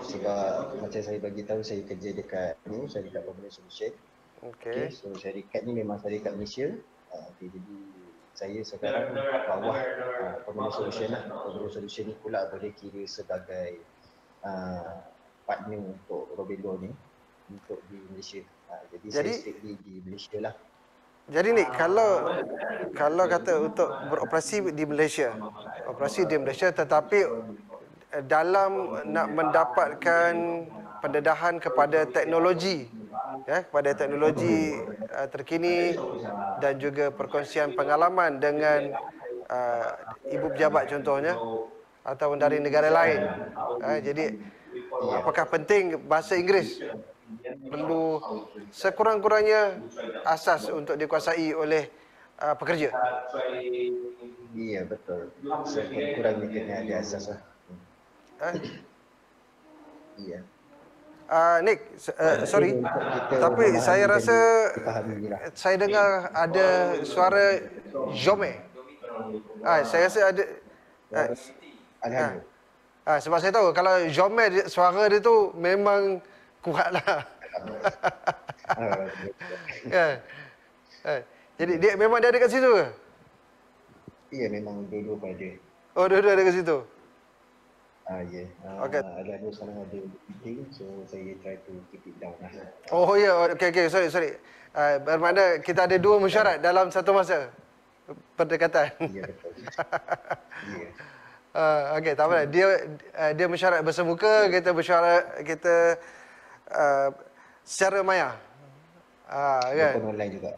Sebab macam saya bagi tahu, saya kerja dekat ni, syarikat Permanent Solution. So syarikat ni memang syarikat Malaysia. Jadi saya sekarang bawah Permanent Solution lah. Permanent Solution ni pula boleh kira sebagai partner untuk Robelo ni untuk di Malaysia. Jadi saya strictly di Malaysia lah. Jadi ni kalau kata untuk beroperasi di Malaysia, tetapi dalam nak mendapatkan pendedahan kepada teknologi, kepada teknologi terkini dan juga perkongsian pengalaman dengan ibu pejabat contohnya ataupun dari negara lain. Jadi apakah penting bahasa Inggeris? Perlu sekurang-kurangnya asas untuk dikuasai oleh pekerja. Ya betul. Sekurang-kurangnya kena ada asas lah. Ya. Nick, sorry, tapi saya rasa saya dengar ada suara Jome. Saya rasa ada. Sebab saya tahu kalau Jome suara dia tu memang kuatlah. Jadi dia memang ada kat situ ke? Ya, memang dua-dua pun ada. Oh, dua-dua ada kat situ. Ya. Ada sekarang ada meeting, so saya try to keep it down lah. Oh ya, okey, sorry. Bermakna kita ada dua mesyuarat dalam satu masa. pendekatan. Ya, betul. Ya. Okey, tak apa. Dia mesyuarat bersemuka, kita mesyuarat kita secara maya. Kan? Walaupun online juga.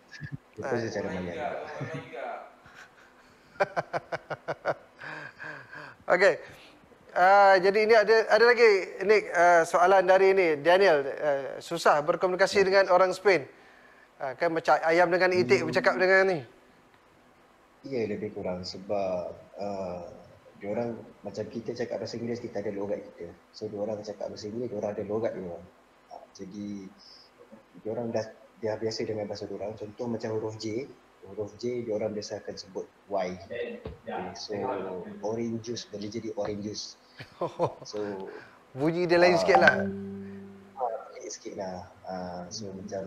Walaupun secara maya juga. Online juga. Okey. Jadi ini ada lagi ini soalan dari ini Daniel. Susah berkomunikasi dengan orang Spain. Kan macam ayam dengan itik bercakap dengan ni. Ya, lebih kurang sebab diorang macam kita cakap bahasa Inggeris, kita ada logat kita. So diorang cakap bahasa Inggeris, diorang ada logat diorang. Jadi diorang dah biasa dengan bahasa diorang. Contoh macam huruf J diorang biasa akan sebut Y. Okay, so orange juice boleh jadi orange juice. So Bunyi dia lain sikit lah. sikit lah. So macam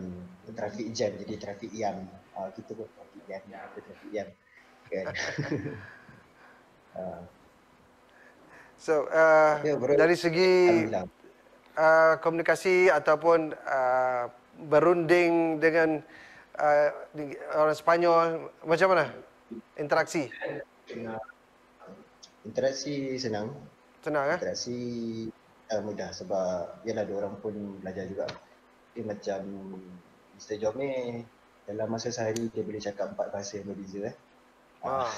traffic jam jadi traffic jam. Kita pun traffic jam, kita traffic jam. Kan? So Ya, bro. dari segi Alhamdulillah. komunikasi ataupun berunding dengan orang Sepanyol, macam mana interaksi? Interaksi senang. Senang Interaksi mudah sebab yalah diorang pun belajar juga. Dia macam Mr. Jome dalam masa sehari dia boleh cakap 4 bahasa yang berbeza. Sebab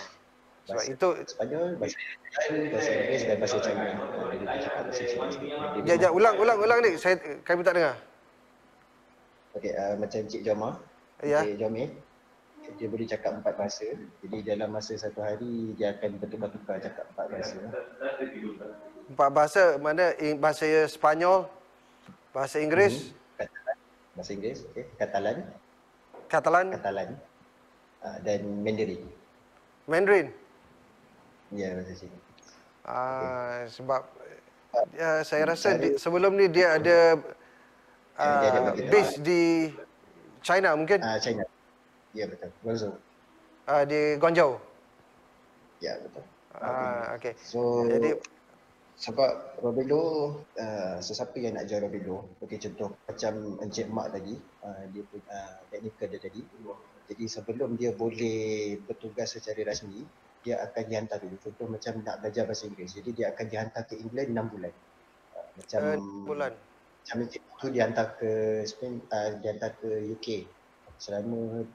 Bahasa itu Sepanyol, bahasa Thailand, bahasa Inggeris dan bahasa China. Dia boleh cakap bahasa Cina. Jap, ulang ni. Kami tak dengar. Okey, macam Cik Joma. Ya. Cik Jome dia boleh cakap 4 bahasa. Jadi dalam masa satu hari dia akan bertukar-tukar cakap 4 bahasa. 4 bahasa, mana bahasa Sepanyol, bahasa Inggeris, Katalan, bahasa Inggeris, okey, Katalan, Catalan, dan Mandarin. Mandarin. Ya, bahasa Cina. Sebab saya rasa sebelum ni dia ada Dia ada bagi base di China mungkin, China. Ya, betul. Guangzhou. di Guangzhou. Ya, betul. Okey. So, Jadi sebab Robelo, sesiapa yang nak join Robelo, okey, contoh macam Encik Mak tadi, dia punya teknikal dia tadi. Jadi sebelum dia boleh bertugas secara rasmi, dia akan dihantar dulu. Contoh macam nak belajar bahasa Inggeris. Jadi dia akan dihantar ke England 6 bulan. Macam 6 bulan. Macam itu dihantar ke Spain, dihantar ke UK selama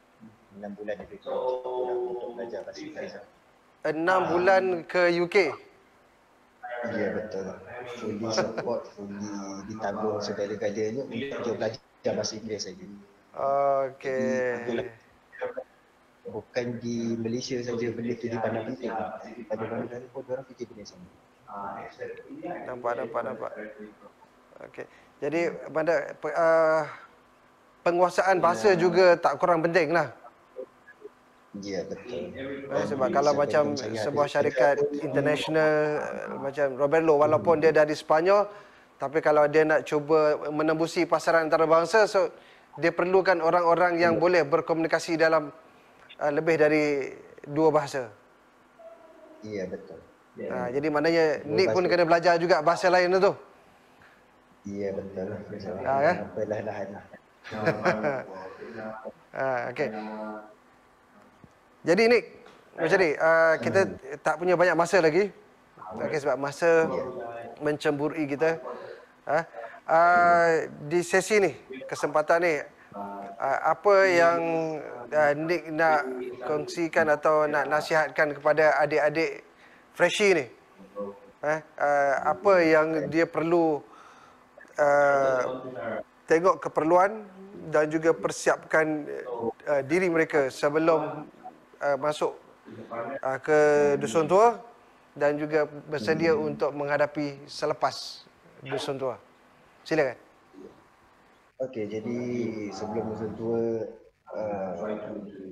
6 bulan lebih kurang untuk belajar bahasa Inggeris. 6 bulan ke UK. Ya, betul. Fully support, fully ditanggung segala-galanya untuk dia belajar bahasa Inggeris saja. Okey. Bukan di Malaysia saja benda tu dipandang penting. Pada mana-mana pun orang fikir benda sama. Nampak. Okey. Jadi pada penguasaan bahasa juga tak kurang penting lah. Ya, betul. Sebab kalau macam sebuah syarikat international macam Robelo, walaupun dia dari Sepanyol, tapi kalau dia nak cuba menembusi pasaran antarabangsa, so dia perlukan orang-orang yang boleh berkomunikasi dalam lebih dari 2 bahasa. Ya, betul. Jadi maknanya Nick pun kena belajar juga bahasa lain tu. Ya, betul. Kan? Perlahan-lahan lah. Okey. Jadi Nick, macam ni, kita tak punya banyak masa lagi. Okey, sebab masa mencemburui kita. Di sesi ni, kesempatan ni, apa yang Nick nak kongsikan atau nak nasihatkan kepada adik-adik freshie ni? Apa yang dia perlu tengok keperluan dan juga persiapkan diri mereka sebelum masuk ke dusun tua dan juga bersedia untuk menghadapi selepas dusun tua. Silakan. Okey, jadi sebelum dusun tua,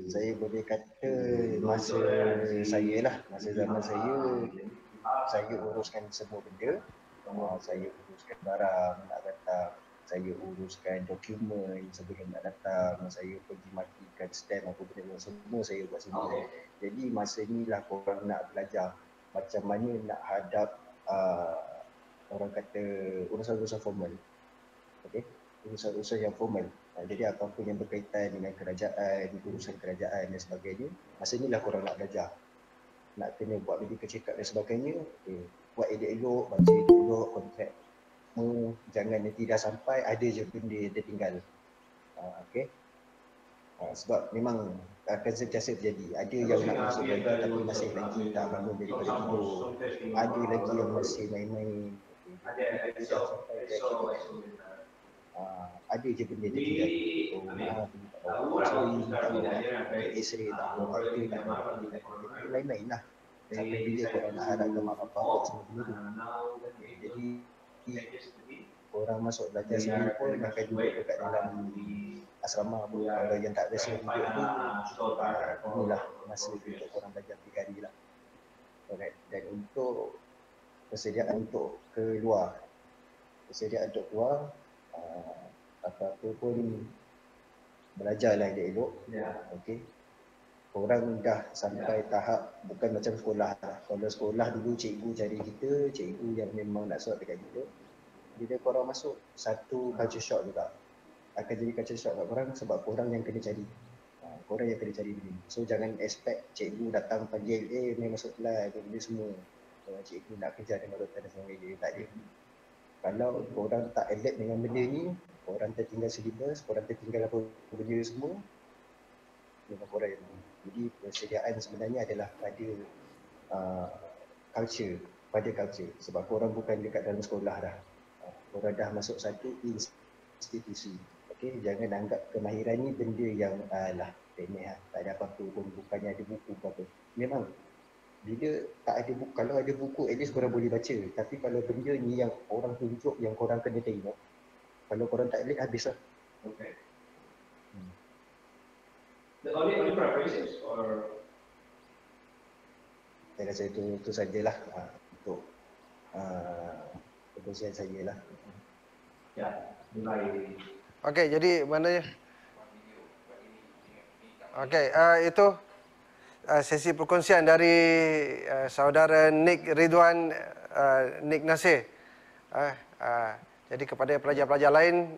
saya boleh kata masa zaman saya uruskan semua benda. Saya uruskan barang nak datang, saya uruskan dokumen sebelum nak datang, saya pergi matikan stamp apa benda semua saya buat sendiri. Jadi masa inilah korang nak belajar macam mana nak hadap orang kata urusan-urusan formal. Okey, urusan-urusan yang formal. Jadi apa-apa yang berkaitan dengan kerajaan, urusan kerajaan dan sebagainya, masa inilah korang nak belajar. Nak kena buat medical check up dan sebagainya, buat elok-elok, baca elok-elok kontrak. Jangan nanti dah sampai ada je benda yang tertinggal. Okay. Sebab memang akan sentiasa terjadi. Ada yang nak masuk lagi tapi masih lagi tak bangun daripada tidur. Ada lagi yang masih main-main. Ada je benda tertinggal. X-ray tak tahu apa, tak tahu lain-lain lah. Sampai bila korang nak harapkan mak bapak buat semua benda tu. Jadi orang masuk belajar sendiri pun akan duduk dekat dalam asrama pun. Kalau yang tak biasa duduk tu, inilah masa untuk korang belajar 3 hari lah. Alright. Dan untuk persediaan untuk keluar, apa-apa pun belajarlah elok. Okey. Korang dah sampai tahap bukan macam sekolah lah. Kalau sekolah dulu cikgu cari kita, cikgu yang memang nak suat dekat kita. Bila korang masuk, satu culture shock juga. Akan jadi culture shock kat korang sebab korang yang kena cari. Korang yang kena cari benda. So jangan expect cikgu datang panggil, ni masuk kelas, benda semua. Cikgu nak kerja dengan doktor dan sebagainya. Tak ada. Kalau korang tak alert dengan benda ni, korang tertinggal syllabus, korang tertinggal apa benda semua, memang korang yang jadi persediaan sebenarnya adalah pada culture. Sebab korang bukan dekat dalam sekolah dah. Korang dah masuk satu institusi. Okay, jangan anggap kemahiran ni benda yang remeh lah. Tak ada apa-apa pun, bukannya ada buku ke apa. Memang bila tak ada buku, kalau ada buku at least korang boleh baca. Tapi kalau benda ni yang orang tunjuk, yang korang kena tengok, kalau korang tak boleh, habis lah. Okay. The only preparations or saya rasa itu sajalah untuk perkongsian saya lah. ya, mulai. Okey, jadi maknanya okey, itu sesi perkongsian dari saudara Nick Ridwan, Nick Nasir. Jadi kepada pelajar-pelajar lain,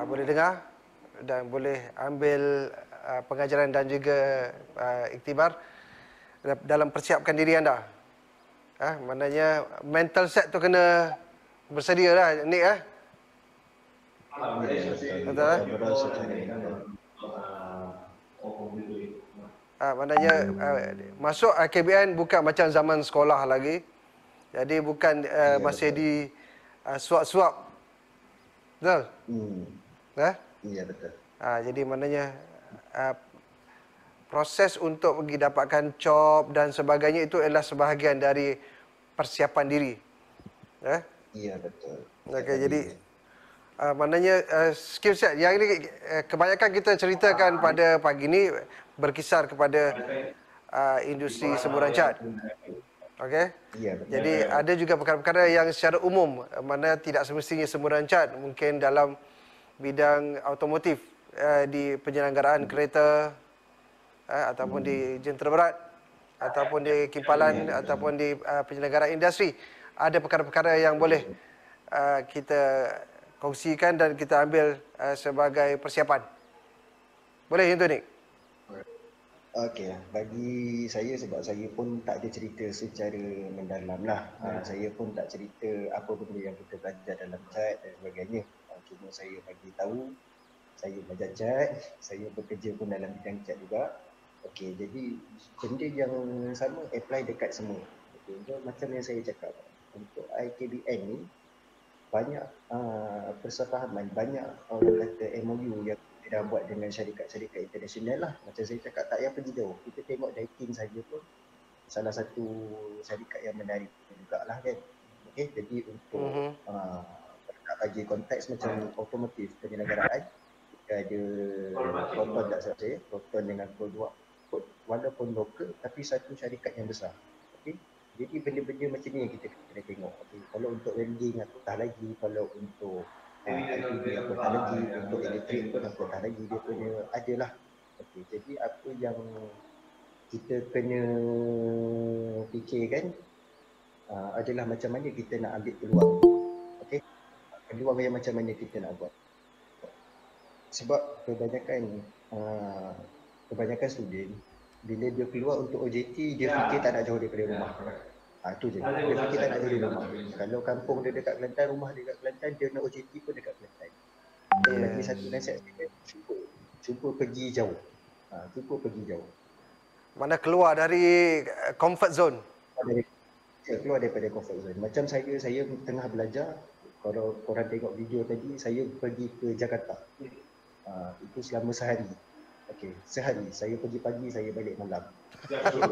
boleh dengar dan boleh ambil pengajaran dan juga iktibar dalam persiapkan diri anda. Maknanya mental set tu kena bersedia lah, Nick. Betul? Maknanya masuk IKBN bukan macam zaman sekolah lagi. Jadi bukan masih di suap-suap. Betul? Ya, betul. Jadi maknanya proses untuk pergi dapatkan job dan sebagainya itu adalah sebahagian dari persiapan diri. Ya, betul. Okey, jadi maknanya skill set yang ini kebanyakan kita ceritakan pada pagi ini berkisar kepada industri semburan cat. Okey. Ya, betul. Jadi ada juga perkara-perkara yang secara umum mana tidak semestinya semburan cat, mungkin dalam bidang automotif, di penyelenggaraan kereta, ataupun di jentera berat, ataupun di kimpalan, ataupun di penyelenggaraan industri. Ada perkara-perkara yang boleh kita kongsikan dan kita ambil sebagai persiapan. Boleh itu, Nick? Okey, bagi saya sebab saya pun tak ada cerita secara mendalam lah. Saya pun tak cerita apa benda yang kita belajar dalam cat dan sebagainya. Cuma saya bagi tahu, saya belajar cat, saya bekerja pun dalam bidang cat juga. Okey, jadi benda yang sama apply dekat semua. Okay, so, macam yang saya cakap, untuk IKBN ni banyak persefahaman, banyak orang kata MOU yang kita dah buat dengan syarikat-syarikat international lah. Macam saya cakap, tak payah pergi jauh. Kita tengok Daikin saja pun salah satu syarikat yang menarik jugalah kan. Okey, jadi untuk nak bagi konteks macam otomotif penyelenggaraan, kita ada Proton tak salah saya, Proton dengan Code walaupun lokal tapi satu syarikat yang besar. Okey. Jadi benda-benda macam ni yang kita kena tengok. Okay. Kalau untuk welding apatah lagi, kalau untuk IPB apatah lagi, untuk elektrik pun apatah lagi, dia punya adalah. Okay. Jadi apa yang kita kena fikirkan adalah macam mana kita nak ambil peluang. Okay. Peluang yang macam mana kita nak buat. sebab kebanyakan student bila dia keluar untuk OJT dia fikir tak nak jauh daripada rumah. Itu je. Dia fikir tak nak jauh dari rumah. Kalau kampung dia dekat Kelantan, rumah dia dekat Kelantan, dia nak OJT pun dekat Kelantan. Dan lagi satu nasihat saya, cuba pergi jauh. Cuba pergi jauh. Mana keluar dari comfort zone. Keluar daripada comfort zone. Macam saya tengah belajar, kalau korang tengok video tadi, saya pergi ke Jakarta. Itu selama sehari. Okey, sehari. Saya pergi pagi, saya balik malam.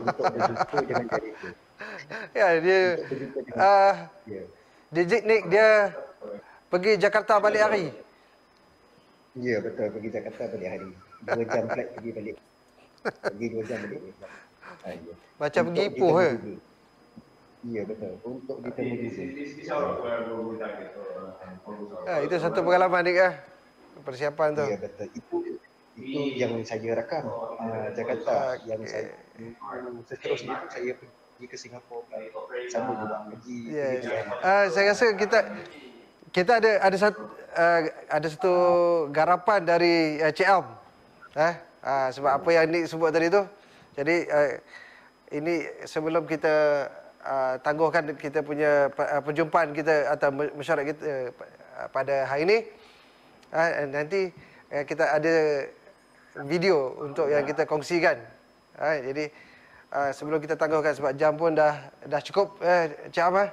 Untuk berjumpa dengan director. Ya, dia Digit Nick dia pergi Jakarta balik hari. Ya, betul. Pergi Jakarta balik hari. 2 jam flight pergi balik. Pergi 2 jam balik. Ya. Macam pergi Ipoh ke? Ya, betul. Untuk ditemu juga. Itu satu pengalaman Nick ya. Persiapan tu. Ya, betul. Itu yang saya rakam Jakarta. Yang saya seterusnya itu saya pergi ke Singapura. Sama juga pergi. Saya rasa kita ada satu garapan dari Cik Am. Sebab apa yang Nick sebut tadi tu. Jadi ini sebelum kita tangguhkan kita punya perjumpaan kita atau mesyuarat kita pada hari ini, nanti kita ada video untuk yang kita kongsikan. Jadi sebelum kita tangguhkan sebab jam pun dah cukup, Cik Am.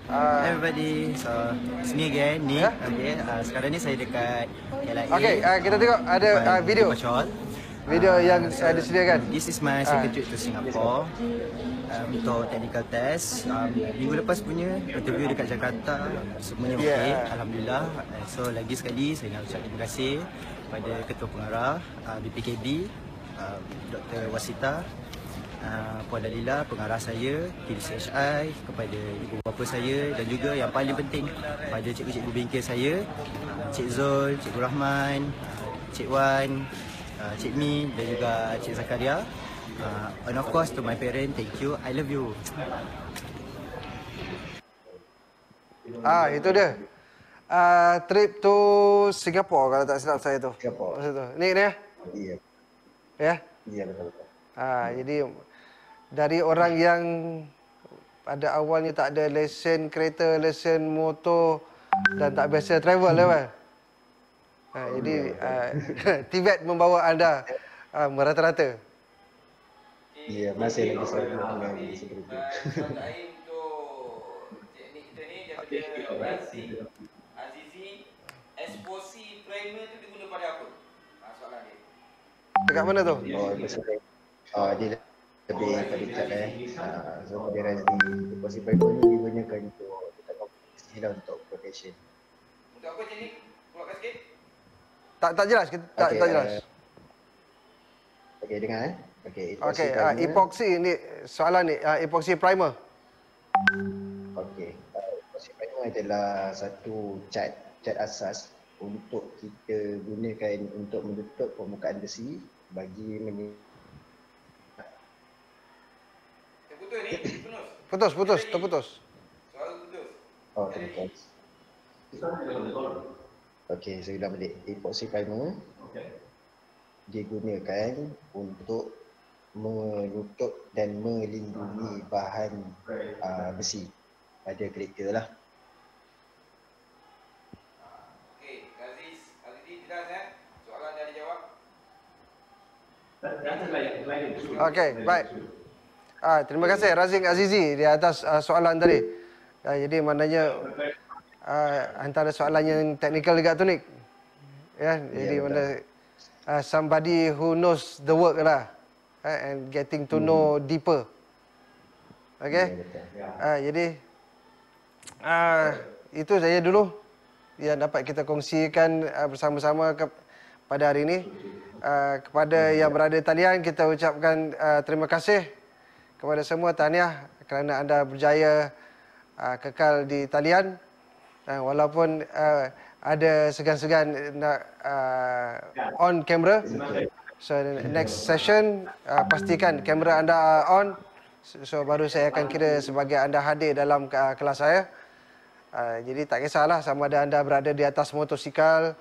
Hi everybody, so it's me again, Nick. Okay, sekarang ni saya dekat LIA. Okay, kita tengok ada video. Video yang disediakan. This is my second trip to Singapore untuk technical test. Minggu lepas punya interview dekat Jakarta, semuanya okey, alhamdulillah. So lagi sekali saya nak ucap terima kasih kepada Ketua Pengarah BPKB, Dr. Wasita, Puan Dalila, pengarah saya, TDCHI, kepada ibu bapa saya dan juga yang paling penting pada cikgu-cikgu bengkel saya, Cik Zul, Cikgu Rahman, Cik Wan, Cik Mi dan juga Cik Zakaria. And of course to my parents, thank you, I love you. Itu dia. Trip to Singapore kalau tak silap saya tu. Singapore. Ni ya? Iya. Ya? Iya, betul. Jadi dari orang yang pada awalnya tak ada lesen kereta, lesen motor dan tak biasa travel kan. Jadi Tibet membawa anda merata-rata. Iya, masih lagi selalu dengan seperti itu. Soalan lain untuk teknik kita ni daripada Razif Azizi, Esposi primer tu diguna pada apa? Soalan dia. Dekat mana tu? Dia lebih pada cat so dia rasa deposit paper ni digunakan untuk kompetisi lah, untuk protection. Untuk apa jenis? Keluarkan sikit. Tak jelas, tak jelas. Okey, dengar Okey, epoxy ni soalan ni, epoxy primer. Okey, epoxy primer adalah satu cat asas untuk kita gunakan untuk menutup permukaan besi bagi Terputus ni, Terputus. Suara putus. terputus. Okey, saya ulang balik. Epoxy primer digunakan untuk menutup dan melindungi bahan besi pada kereta lah. Okey, Azizi jelas soalan dah dijawab. Okey, baik. Terima kasih Razif Azizi di atas soalan tadi. Jadi maknanya antara soalan yang teknikal juga tu Nick. Jadi mana somebody who knows the work lah, and getting to know deeper. Okay. Jadi itu saja dulu yang dapat kita kongsikan bersama-sama pada hari ini. Kepada yang berada di talian, kita ucapkan terima kasih kepada semua, tahniah kerana anda berjaya kekal di talian. Walaupun ada segan-segan nak on kamera. So next session pastikan kamera anda on. So baru saya akan kira sebagai anda hadir dalam kelas saya. Jadi tak kisahlah sama ada anda berada di atas motosikal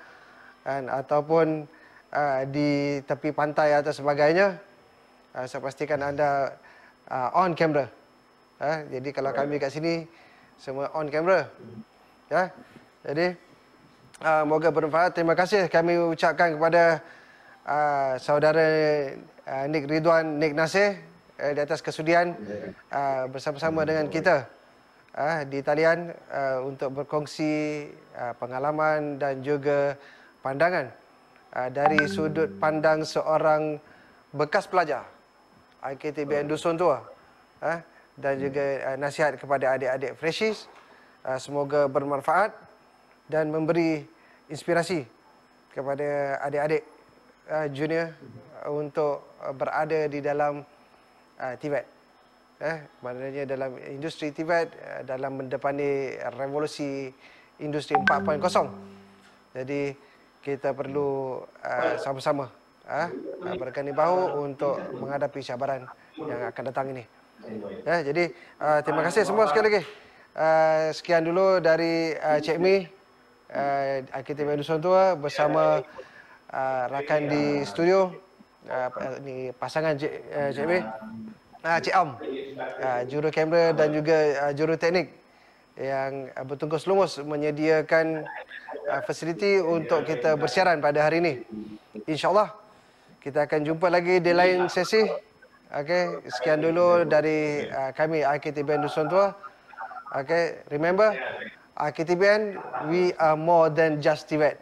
ataupun di tepi pantai atau sebagainya, saya pastikan anda on camera. Jadi kalau kami kat sini semua on camera. Ya. Jadi moga bermanfaat. Terima kasih kami ucapkan kepada saudara Nik Ridwan Nik Nasir di atas kesudian bersama-sama dengan kita di talian untuk berkongsi pengalaman dan juga pandangan dari sudut pandang seorang bekas pelajar IKTBN Dusun Tua, dan juga nasihat kepada adik-adik freshies. Semoga bermanfaat dan memberi inspirasi kepada adik-adik junior untuk berada di dalam TVET. Maknanya dalam industri TVET, dalam mendepani revolusi industri 4.0. Jadi kita perlu sama-sama berganding bahu untuk menghadapi cabaran yang akan datang ini. Jadi terima kasih semua sekali lagi. Sekian dulu dari Cik Mi, IKTBN Dusun Tua bersama rakan di studio, ni pasangan Cik Mi, Cik Am, juru kamera dan juga juru teknik yang bertungkus lumus menyediakan fasiliti untuk kita bersiaran pada hari ini. InsyaAllah kita akan jumpa lagi di lain sesi. Okay, sekian dulu dari kami IKTBN Dusun Tua. Okay, remember IKTBN, we are more than just TVET.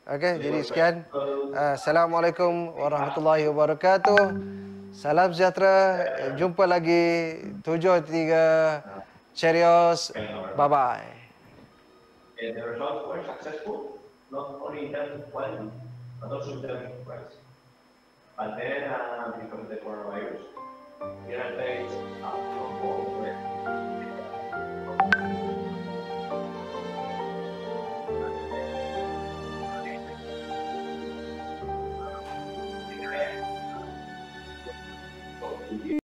Okay, jadi sekian. Assalamualaikum warahmatullahi wabarakatuh. Salam sejahtera. Jumpa lagi 73. Cheerios. Bye-bye. And the results were successful, not only in terms of quality, but also in terms of price. But then, because of the coronavirus, the United States from all